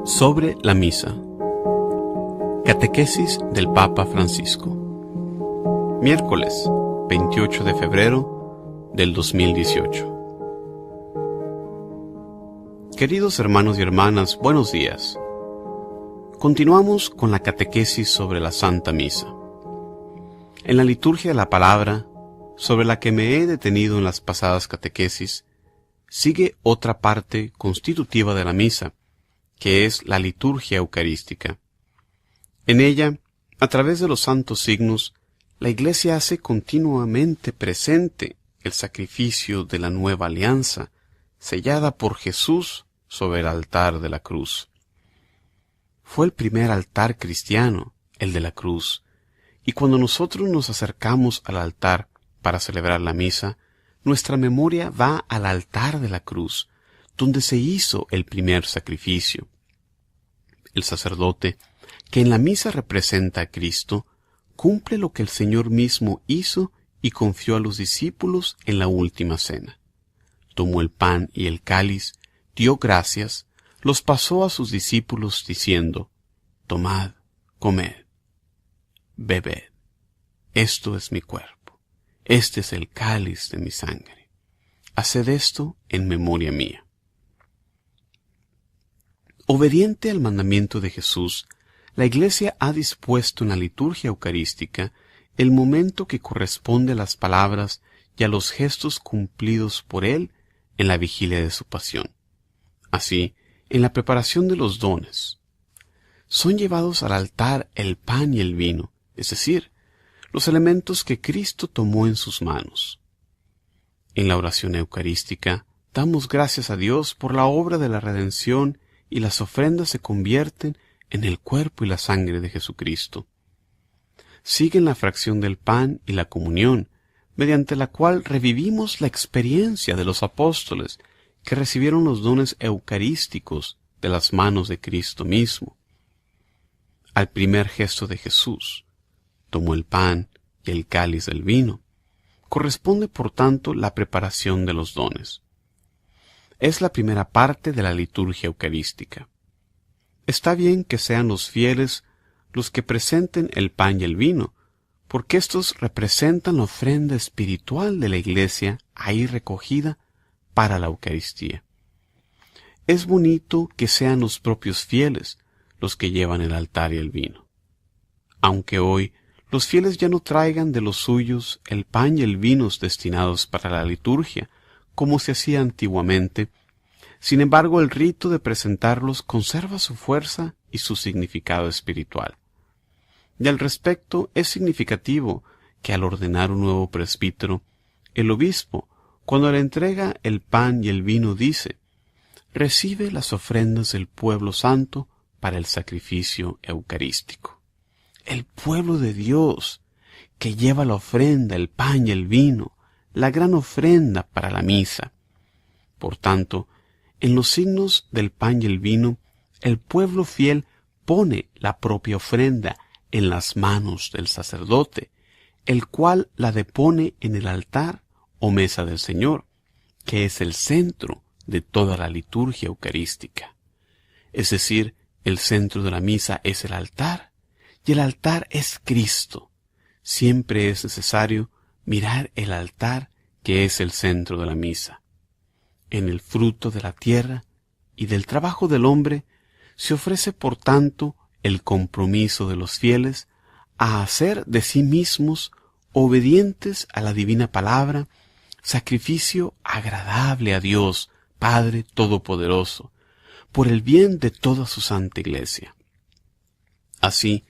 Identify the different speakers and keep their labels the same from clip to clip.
Speaker 1: Sobre la misa. Catequesis del Papa Francisco. Miércoles 28 de febrero del 2018. Queridos hermanos y hermanas, buenos días. Continuamos con la catequesis sobre la Santa Misa. En la liturgia de la palabra, sobre la que me he detenido en las pasadas catequesis, sigue otra parte constitutiva de la misa, que es la liturgia eucarística. En ella, a través de los santos signos, la Iglesia hace continuamente presente el sacrificio de la nueva alianza, sellada por Jesús sobre el altar de la cruz. Fue el primer altar cristiano, el de la cruz, y cuando nosotros nos acercamos al altar para celebrar la misa, nuestra memoria va al altar de la cruz, donde se hizo el primer sacrificio. El sacerdote, que en la misa representa a Cristo, cumple lo que el Señor mismo hizo y confió a los discípulos en la última cena. Tomó el pan y el cáliz, dio gracias, los pasó a sus discípulos diciendo: Tomad, comed, bebed, esto es mi cuerpo, este es el cáliz de mi sangre. Haced esto en memoria mía. Obediente al mandamiento de Jesús, la Iglesia ha dispuesto en la liturgia eucarística el momento que corresponde a las palabras y a los gestos cumplidos por Él en la vigilia de su pasión. Así, en la preparación de los dones, son llevados al altar el pan y el vino, es decir, los elementos que Cristo tomó en sus manos. En la oración eucarística, damos gracias a Dios por la obra de la redención y las ofrendas se convierten en el cuerpo y la sangre de Jesucristo. Siguen la fracción del pan y la comunión, mediante la cual revivimos la experiencia de los apóstoles que recibieron los dones eucarísticos de las manos de Cristo mismo. Al primer gesto de Jesús, tomó el pan y el cáliz del vino, corresponde por tanto la preparación de los dones. Es la primera parte de la liturgia eucarística. Está bien que sean los fieles los que presenten el pan y el vino, porque estos representan la ofrenda espiritual de la Iglesia ahí recogida para la Eucaristía. Es bonito que sean los propios fieles los que llevan el altar y el vino. Aunque hoy los fieles ya no traigan de los suyos el pan y el vino destinados para la liturgia, como se hacía antiguamente, sin embargo el rito de presentarlos conserva su fuerza y su significado espiritual. Y al respecto es significativo que al ordenar un nuevo presbítero, el obispo, cuando le entrega el pan y el vino, dice: recibe las ofrendas del pueblo santo para el sacrificio eucarístico. El pueblo de Dios, que lleva la ofrenda, el pan y el vino, la gran ofrenda para la misa. Por tanto, en los signos del pan y el vino, el pueblo fiel pone la propia ofrenda en las manos del sacerdote, el cual la depone en el altar o mesa del Señor, que es el centro de toda la liturgia eucarística. Es decir, el centro de la misa es el altar, y el altar es Cristo. Siempre es necesario mirar el altar, que es el centro de la misa. En el fruto de la tierra y del trabajo del hombre se ofrece, por tanto, el compromiso de los fieles a hacer de sí mismos, obedientes a la divina palabra, sacrificio agradable a Dios, Padre Todopoderoso, por el bien de toda su santa Iglesia. Así,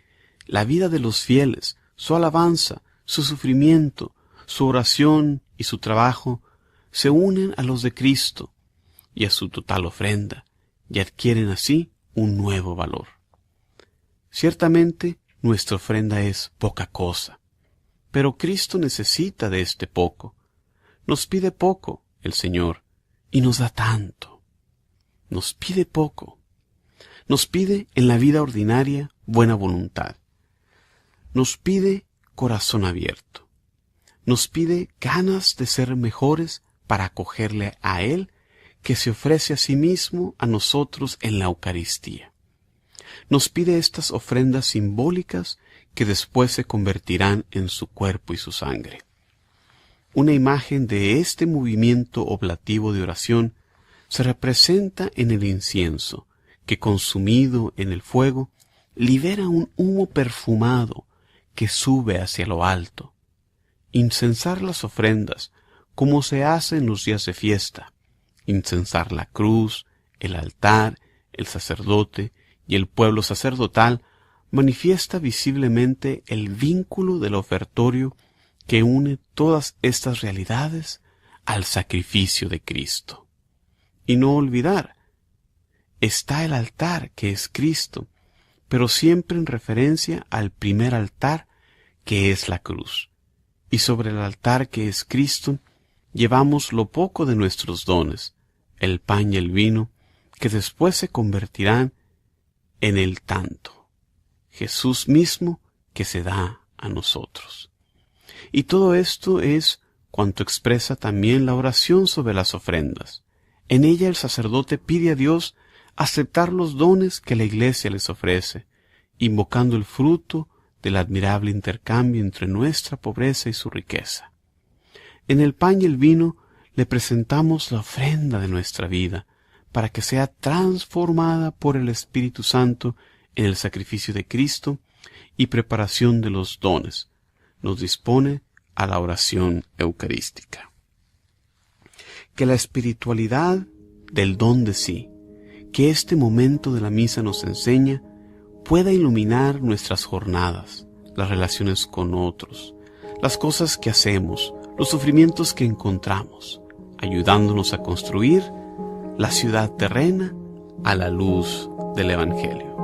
Speaker 1: la vida de los fieles, su alabanza, su sufrimiento, su oración y su trabajo se unen a los de Cristo y a su total ofrenda, y adquieren así un nuevo valor. Ciertamente, nuestra ofrenda es poca cosa, pero Cristo necesita de este poco. Nos pide poco el Señor y nos da tanto. Nos pide poco. Nos pide en la vida ordinaria buena voluntad. Nos pide corazón abierto. Nos pide ganas de ser mejores para acogerle a Él, que se ofrece a sí mismo a nosotros en la Eucaristía. nos pide estas ofrendas simbólicas que después se convertirán en su cuerpo y su sangre. Una imagen de este movimiento oblativo de oración se representa en el incienso, que consumido en el fuego, libera un humo perfumado que sube hacia lo alto. Incensar las ofrendas, como se hace en los días de fiesta, incensar la cruz, el altar, el sacerdote y el pueblo sacerdotal, manifiesta visiblemente el vínculo del ofertorio que une todas estas realidades al sacrificio de Cristo. Y no olvidar, está el altar que es Cristo, pero siempre en referencia al primer altar que es la cruz. Y sobre el altar que es Cristo, llevamos lo poco de nuestros dones, el pan y el vino, que después se convertirán en el tanto, Jesús mismo que se da a nosotros. Y todo esto es cuanto expresa también la oración sobre las ofrendas. En ella el sacerdote pide a Dios aceptar los dones que la Iglesia les ofrece, invocando el fruto del admirable intercambio entre nuestra pobreza y su riqueza. En el pan y el vino le presentamos la ofrenda de nuestra vida, para que sea transformada por el Espíritu Santo en el sacrificio de Cristo y preparación de los dones. Nos dispone a la oración eucarística. Que la espiritualidad del don de sí, que este momento de la misa nos enseña, pueda iluminar nuestras jornadas, las relaciones con otros, las cosas que hacemos, los sufrimientos que encontramos, ayudándonos a construir la ciudad terrena a la luz del Evangelio.